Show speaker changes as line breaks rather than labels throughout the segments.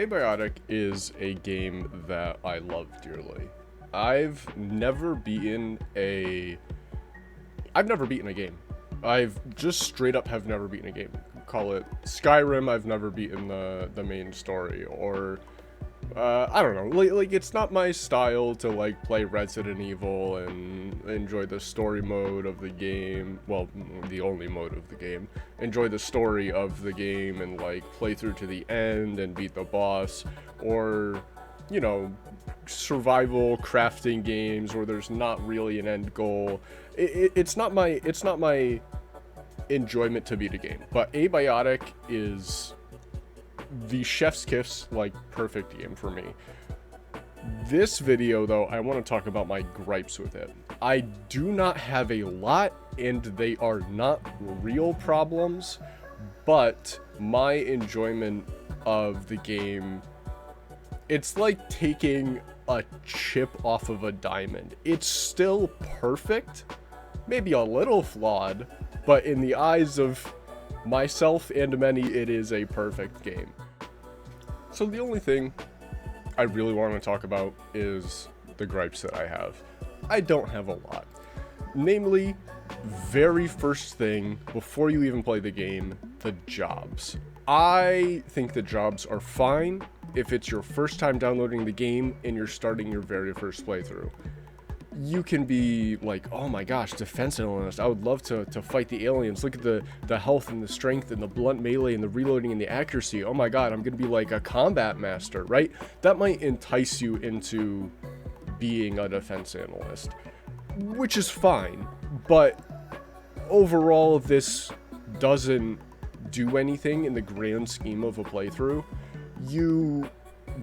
Abiotic is a game that I love dearly. I've never beaten a I've never beaten a game. I've just straight up have never beaten a game. Call it Skyrim, I've never beaten the main story, or I don't know, like it's not my style to like play Resident Evil and enjoy the story mode of the game, well, the only mode of the game, enjoy the story of the game and like play through to the end and beat the boss, or, you know, survival crafting games where there's not really an end goal. It's not my enjoyment to beat a game, but Abiotic is the chef's kiss, like, perfect game for me. This video, though, I want to talk about my gripes with it. I do not have a lot, and they are not real problems, but my enjoyment of the game, it's like taking a chip off of a diamond. It's still perfect, maybe a little flawed, but in the eyes of myself and many, it is a perfect game. So the only thing I really want to talk about is the gripes that I have. I don't have a lot. Namely, very first thing, before you even play the game, the jobs. I think the jobs are fine if it's your first time downloading the game and you're starting your very first playthrough. You can be like, oh my gosh, defense analyst, I would love to fight the aliens. Look at the health and the strength and the blunt melee and the reloading and the accuracy. Oh my god, I'm gonna be like a combat master, right? That might entice you into being a defense analyst, which is fine, but overall this doesn't do anything in the grand scheme of a playthrough. You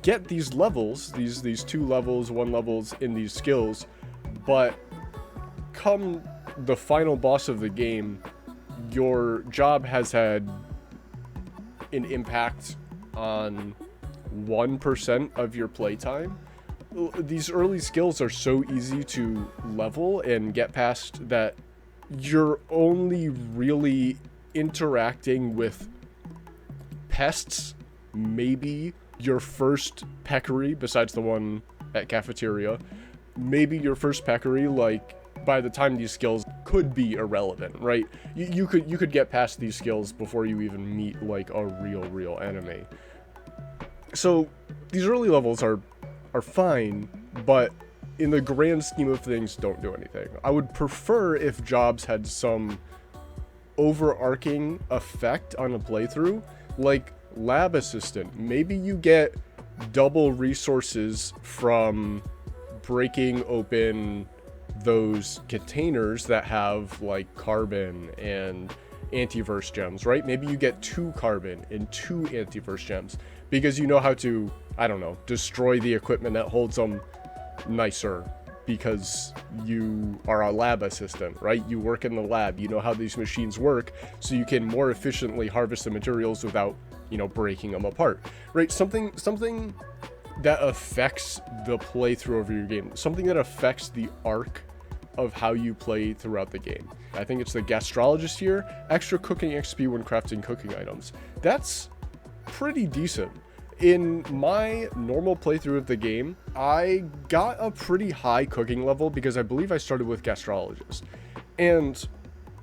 get these levels, these 2 levels, 1 levels in these skills, but come the final boss of the game, your job has had an impact on 1% of your playtime. These early skills are so easy to level and get past that you're only really interacting with pests, maybe your first peccary, besides the one at cafeteria, maybe your first peccary, like, by the time these skills could be irrelevant, right? You could get past these skills before you even meet, like, a real enemy. So, these early levels are fine, but in the grand scheme of things, don't do anything. I would prefer if jobs had some overarching effect on a playthrough, like lab assistant. Maybe you get double resources from breaking open those containers that have like carbon and antiverse gems, right? Maybe you get 2 carbon and 2 antiverse gems because you know how to, I don't know, destroy the equipment that holds them nicer because you are a lab assistant, right? You work in the lab, you know how these machines work, so you can more efficiently harvest the materials without, you know, breaking them apart, right? Something that affects the playthrough of your game, something that affects the arc of how you play throughout the game. I think it's the gastrologist here, extra cooking XP when crafting cooking items. That's pretty decent. In my normal playthrough of the game, I got a pretty high cooking level because I believe I started with gastrologist. And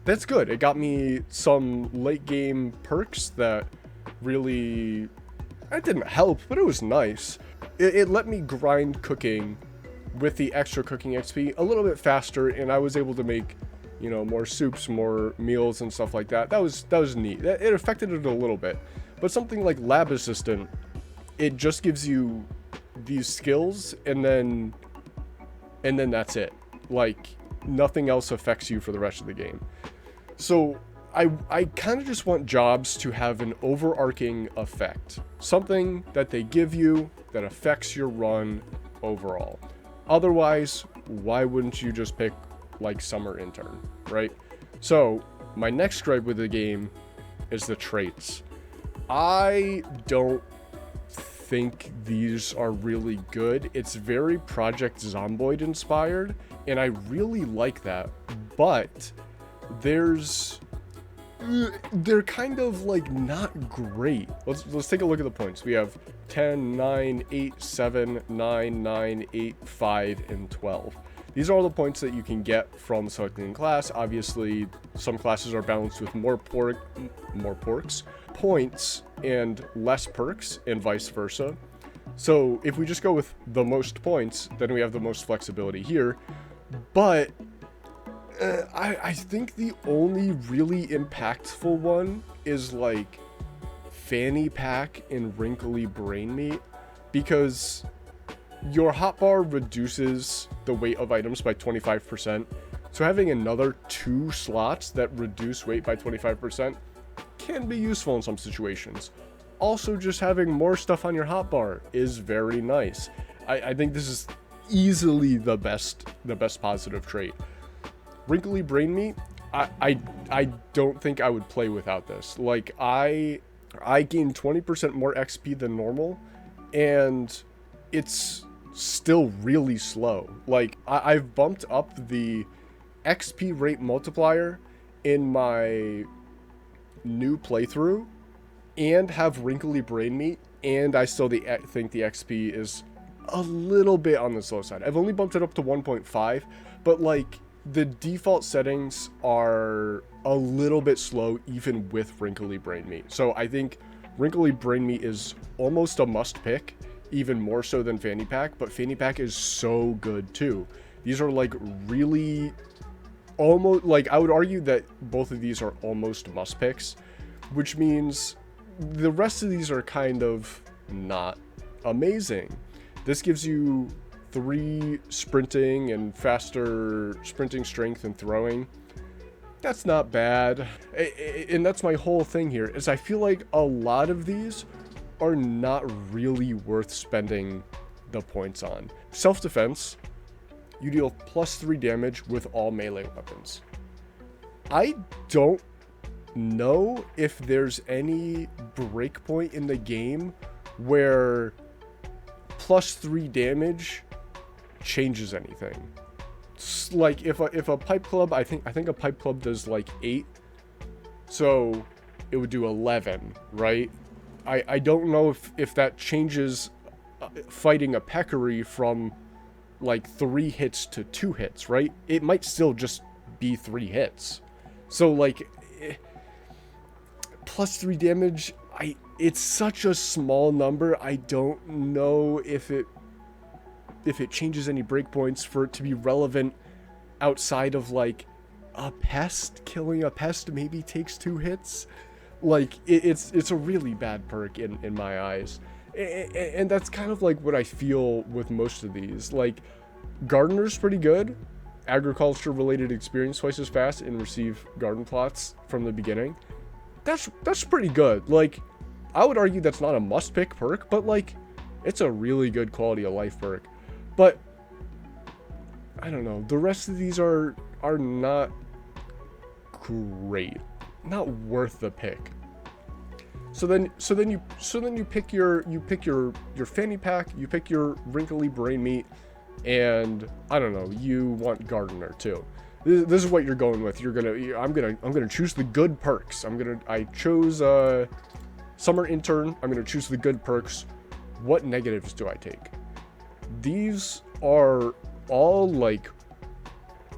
that's good. It got me some late game perks that really, it didn't help, but it was nice. It let me grind cooking with the extra cooking XP a little bit faster, and I was able to make, you know, more soups, more meals and stuff like that. That was neat. It affected it a little bit. But something like lab assistant, it just gives you these skills and then that's it. Like, nothing else affects you for the rest of the game. So I kind of just want jobs to have an overarching effect. Something that they give you that affects your run overall. Otherwise, why wouldn't you just pick, like, summer intern, right? So, my next gripe with the game is the traits. I don't think these are really good. It's very Project Zomboid inspired, and I really like that, but there's they're kind of like not great. Let's take a look at the points. We have 10, 9, 8, 7, 9, 9, 8, 5, and 12. These are all the points that you can get from selecting a class. Obviously, some classes are balanced with more points and less perks, and vice versa. So if we just go with the most points, then we have the most flexibility here. But I think the only really impactful one is like Fanny Pack and Wrinkly Brain Meat, because your hotbar reduces the weight of items by 25%. So having another 2 slots that reduce weight by 25% can be useful in some situations. Also, just having more stuff on your hotbar is very nice. I think this is easily the best positive trait. Wrinkly Brain Meat, I don't think I would play without this. Like, I gain 20% more XP than normal, and it's still really slow. Like, I've bumped up the XP rate multiplier in my new playthrough and have Wrinkly Brain Meat, and I still think the XP is a little bit on the slow side. I've only bumped it up to 1.5, but like the default settings are a little bit slow even with Wrinkly Brain Meat. So I think Wrinkly Brain Meat is almost a must pick, even more so than Fanny Pack, but Fanny Pack is so good too. These are like really almost, like, I would argue that both of these are almost must picks, which means the rest of these are kind of not amazing. This gives you 3 sprinting and faster sprinting, strength, and throwing. That's not bad. And that's my whole thing here, is I feel like a lot of these are not really worth spending the points on. Self-defense, you deal +3 damage with all melee weapons. I don't know if there's any breakpoint in the game where +3 damage changes anything. It's like if a pipe club, I think a pipe club does like 8, so it would do 11, right? I don't know if that changes fighting a peccary from like 3 hits to 2 hits, right? It might still just be 3 hits. So like +3 damage, it's such a small number. I don't know if it changes any breakpoints for it to be relevant outside of like a pest. Killing a pest maybe takes 2 hits. Like it's a really bad perk in my eyes. And that's kind of like what I feel with most of these. Like, Gardener's pretty good. Agriculture related experience twice as fast and receive garden plots from the beginning. That's pretty good. Like, I would argue that's not a must pick perk, but like it's a really good quality of life perk. But I don't know, the rest of these are not great, not worth the pick. So then you pick your Fanny Pack, you pick your Wrinkly Brain Meat, and I don't know, you want Gardener too. This is what you're going with. I'm gonna choose the good perks. I chose Summer Intern. I'm gonna choose the good perks. What negatives do I take? These are all like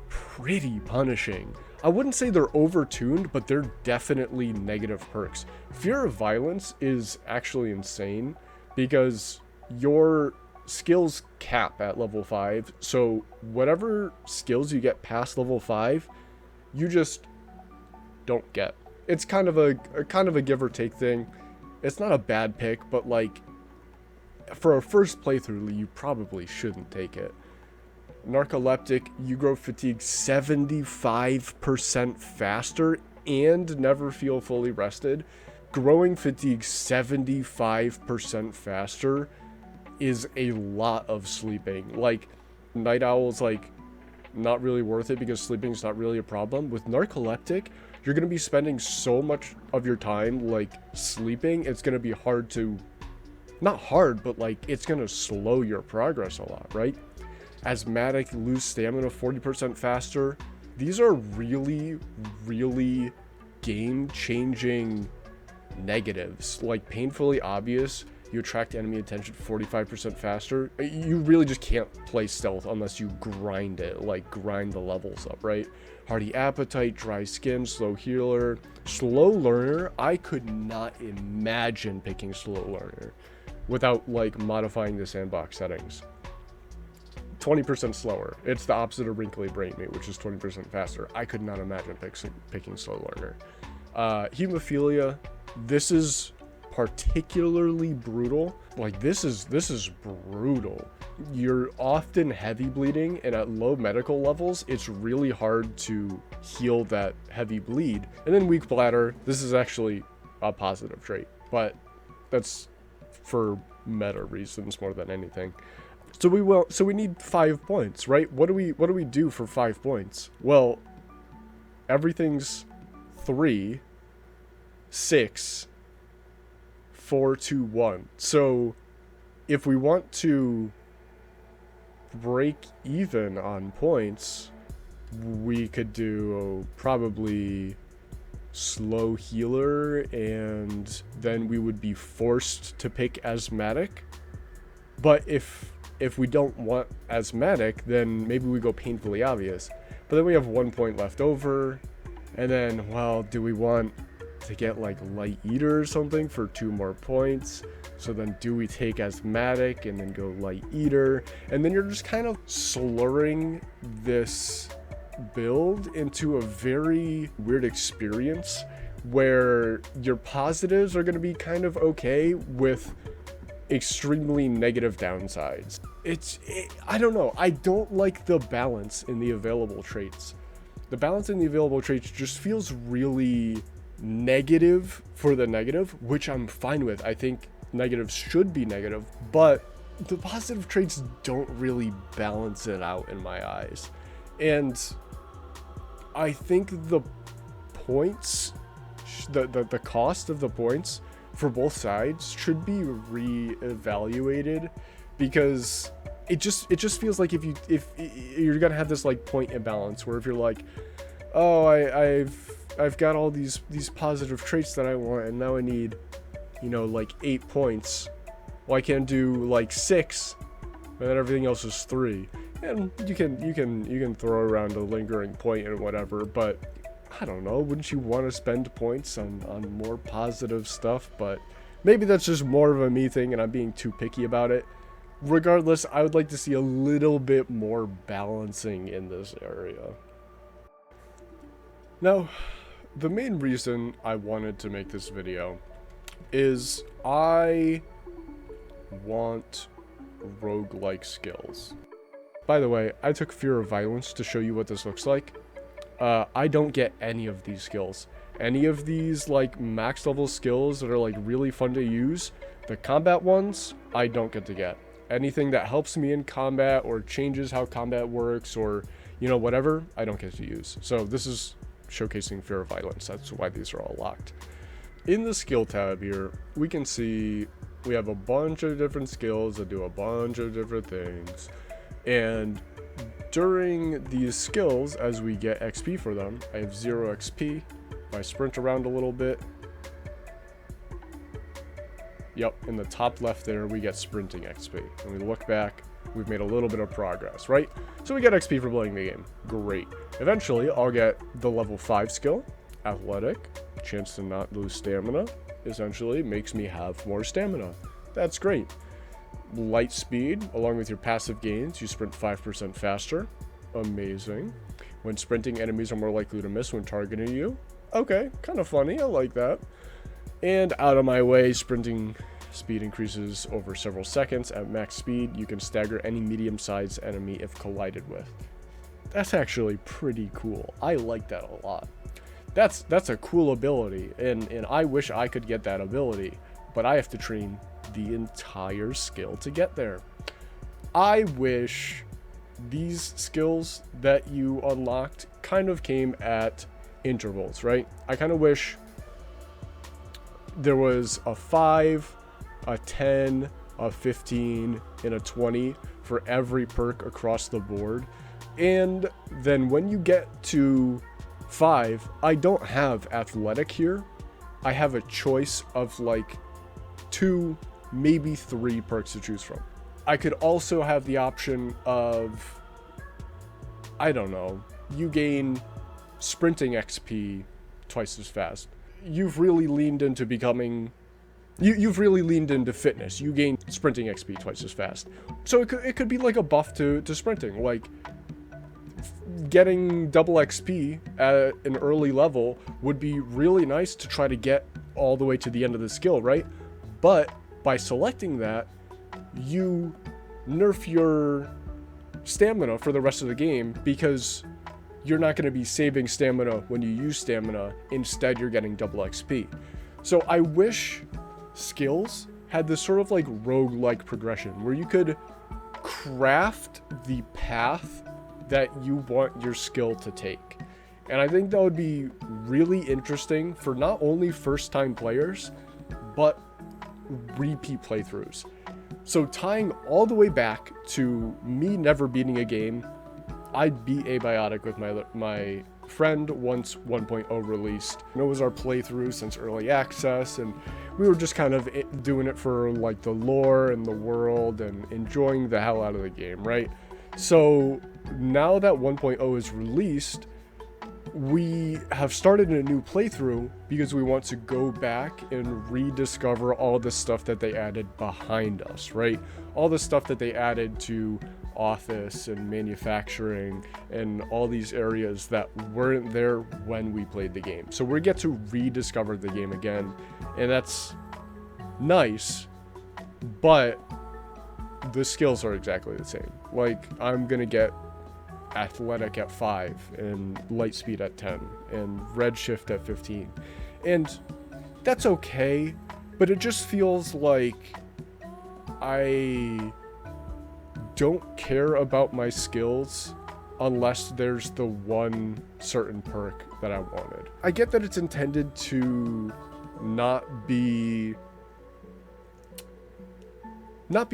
pretty punishing. I wouldn't say they're overtuned, but they're definitely negative perks. Fear of Violence is actually insane because your skills cap at level 5, so whatever skills you get past level 5, you just don't get. It's kind of a give or take thing. It's not a bad pick, but like for a first playthrough, you probably shouldn't take it. Narcoleptic, you grow fatigue 75% faster and never feel fully rested. Growing fatigue 75% faster is a lot of sleeping. Like, Night Owl's like not really worth it because sleeping is not really a problem. With Narcoleptic, you're going to be spending so much of your time like sleeping, it's going to be hard to, not hard, but like it's going to slow your progress a lot, right? Asthmatic, lose stamina 40% faster. These are really, really game-changing negatives, like painfully obvious. You attract enemy attention 45% faster. You really just can't play stealth unless you grind it, like grind the levels up, right? Hardy appetite, dry skin, slow healer, slow learner. I could not imagine picking slow learner without like modifying the sandbox settings. 20% slower. It's the opposite of wrinkly brain meat, which is 20% faster. I could not imagine picking slow learner. Hemophilia. This is particularly brutal. Like this is brutal. You're often heavy bleeding, and at low medical levels it's really hard to heal that heavy bleed. And then weak bladder. This is actually a positive trait, but that's for meta reasons more than anything. So we need 5 points, right? What do we do for 5 points? Well, everything's 3, 6, 4, 2, 1. So if we want to break even on points, we could do probably slow healer, and then we would be forced to pick asthmatic. But if we don't want asthmatic, then maybe we go painfully obvious. But then we have 1 point left over, and then, well, do we want to get like light eater or something for 2 more points? So then do we take asthmatic and then go light eater? And then you're just kind of slurring this build into a very weird experience where your positives are going to be kind of okay with extremely negative downsides. I don't know. I don't like the balance in the available traits. The balance in the available traits just feels really negative for the negative, which I'm fine with. I think negatives should be negative, but the positive traits don't really balance it out in my eyes. And I think the points, the cost of the points for both sides should be re-evaluated, because it just feels like if you're gonna have this like point imbalance where if you're like, oh, I've got all these positive traits that I want, and now I need, you know, like 8 points. Well, I can't do like 6, and then everything else is 3. And you can throw around a lingering point and whatever, but I don't know, wouldn't you want to spend points on more positive stuff? But maybe that's just more of a me thing and I'm being too picky about it. Regardless, I would like to see a little bit more balancing in this area. Now, the main reason I wanted to make this video is I want roguelike skills. By the way, I took Fear of Violence to show you what this looks like. I don't get any of these skills. Any of these like max level skills that are like really fun to use, the combat ones, I don't get to get. Anything that helps me in combat or changes how combat works or, you know, whatever, I don't get to use. So this is showcasing Fear of Violence. That's why these are all locked. In the skill tab here, we can see we have a bunch of different skills that do a bunch of different things. And during these skills, as we get XP for them, I have 0 XP. If I sprint around a little bit, yep, in the top left there, we get sprinting XP. When we look back, we've made a little bit of progress, right? So we get XP for playing the game. Great. Eventually, I'll get the level 5 skill, Athletic. Chance to not lose stamina. Essentially, makes me have more stamina. That's great. Light speed, along with your passive gains, you sprint 5% faster. Amazing. When sprinting, enemies are more likely to miss when targeting you. Okay, kind of funny, I like that. And out of my way, sprinting speed increases over several seconds. At max speed, you can stagger any medium-sized enemy if collided with. That's actually pretty cool. I like that a lot. That's a cool ability, and I wish I could get that ability, but I have to train the entire skill to get there. I wish these skills that you unlocked kind of came at intervals, right? I kind of wish there was a 5, a 10, a 15, and a 20 for every perk across the board. And then when you get to 5, I don't have athletic here. I have a choice of like 2, maybe 3 perks to choose from. I could also have the option of, I don't know, you gain sprinting XP twice as fast. You've really leaned into becoming, you've really leaned into fitness. You gain sprinting XP twice as fast. So it could be like a buff to sprinting, like getting double XP at an early level would be really nice to try to get all the way to the end of the skill, right? But by selecting that, you nerf your stamina for the rest of the game because you're not going to be saving stamina when you use stamina. Instead, you're getting double XP. So I wish skills had this sort of like roguelike progression where you could craft the path that you want your skill to take. And I think that would be really interesting for not only first-time players, but repeat playthroughs. So tying all the way back to me never beating a game, I beat Abiotic with my friend once 1.0 released. It was our playthrough since early access, and we were just kind of doing it for like the lore and the world and enjoying the hell out of the game, right? So now that 1.0 is released, we have started a new playthrough because we want to go back and rediscover all the stuff that they added behind us, right? All the stuff that they added to office and manufacturing and all these areas that weren't there when we played the game. So we get to rediscover the game again, and that's nice, but the skills are exactly the same. Like, I'm gonna get athletic at 5 and light speed at 10 and redshift at 15, and that's okay, but it just feels like I don't care about my skills unless there's the one certain perk that I wanted. I get that it's intended to not be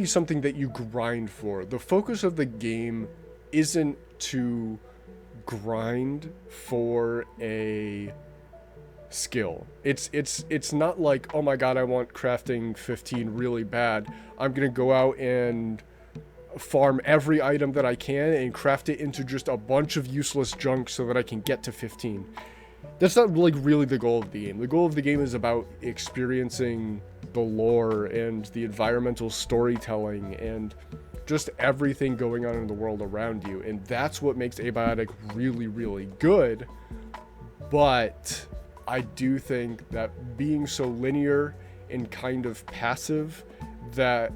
something that you grind for. The focus of the game isn't to grind for a skill. It's not like, oh my god, I want crafting 15 really bad. I'm gonna go out and farm every item that I can and craft it into just a bunch of useless junk so that I can get to 15. That's not like really the goal of the game. The goal of the game is about experiencing the lore and the environmental storytelling and just everything going on in the world around you, and that's what makes Abiotic really, really good. But I do think that being so linear and kind of passive, that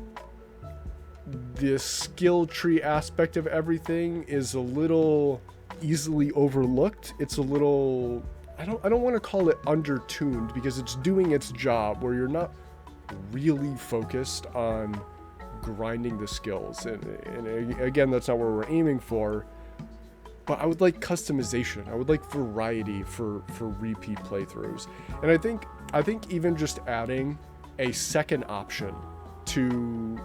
the skill tree aspect of everything is a little easily overlooked. It's a little, I don't want to call it undertuned, because it's doing its job where you're not really focused on grinding the skills, and again, that's not what we're aiming for. But I would like customization. I would like variety for repeat playthroughs. And I think even just adding a second option to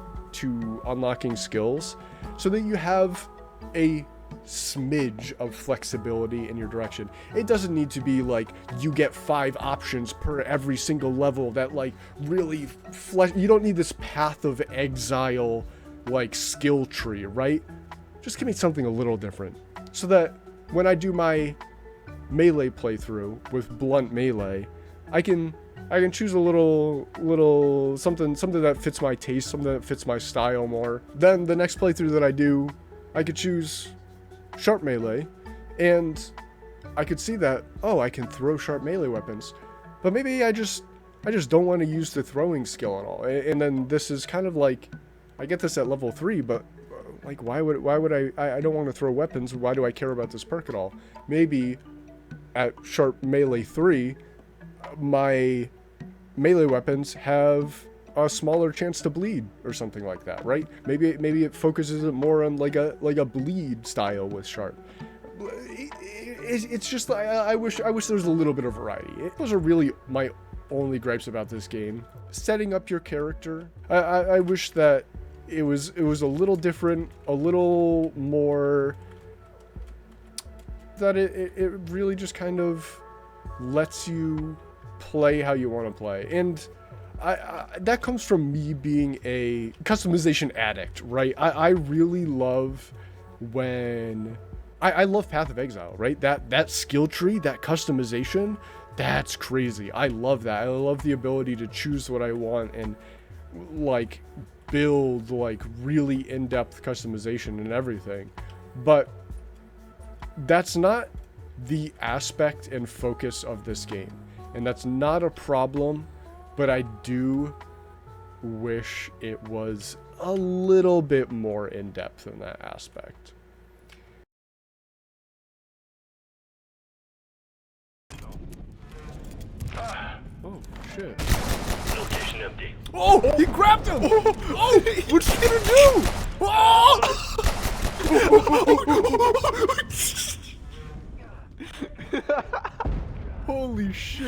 unlocking skills, so that you have a smidge of flexibility in your direction. It doesn't need to be like you get 5 options per every single level that like really you don't need this path of exile like skill tree, right? Just give me something a little different, so that when I do my melee playthrough with blunt melee, I can choose a little something that fits my taste, something that fits my style more. Then the next playthrough that I do, I could choose sharp melee, and I could see that, oh, I can throw sharp melee weapons, but maybe I just don't want to use the throwing skill at all. And then this is kind of like, I get this at level 3, but like, why would I don't want to throw weapons. Why do I care about this perk at all? Maybe at sharp melee 3, my melee weapons have a smaller chance to bleed or something like that, right? Maybe it focuses it more on like a bleed style with sharp. It's just, I wish there was a little bit of variety. Those are really my only gripes about this game. Setting up your character, I wish that it was a little different, a little more that it really just kind of lets you play how you want to play. And that comes from me being a customization addict, right? I really love when I love Path of Exile, right? That skill tree, that customization, that's crazy. I love that. I love the ability to choose what I want and like build like really in-depth customization and everything. But that's not the aspect and focus of this game, and that's not a problem, but I do wish it was a little bit more in-depth in that aspect. Oh shit.
Location empty.
Oh, he grabbed him! Oh, what's he gonna do? Oh! Holy shit.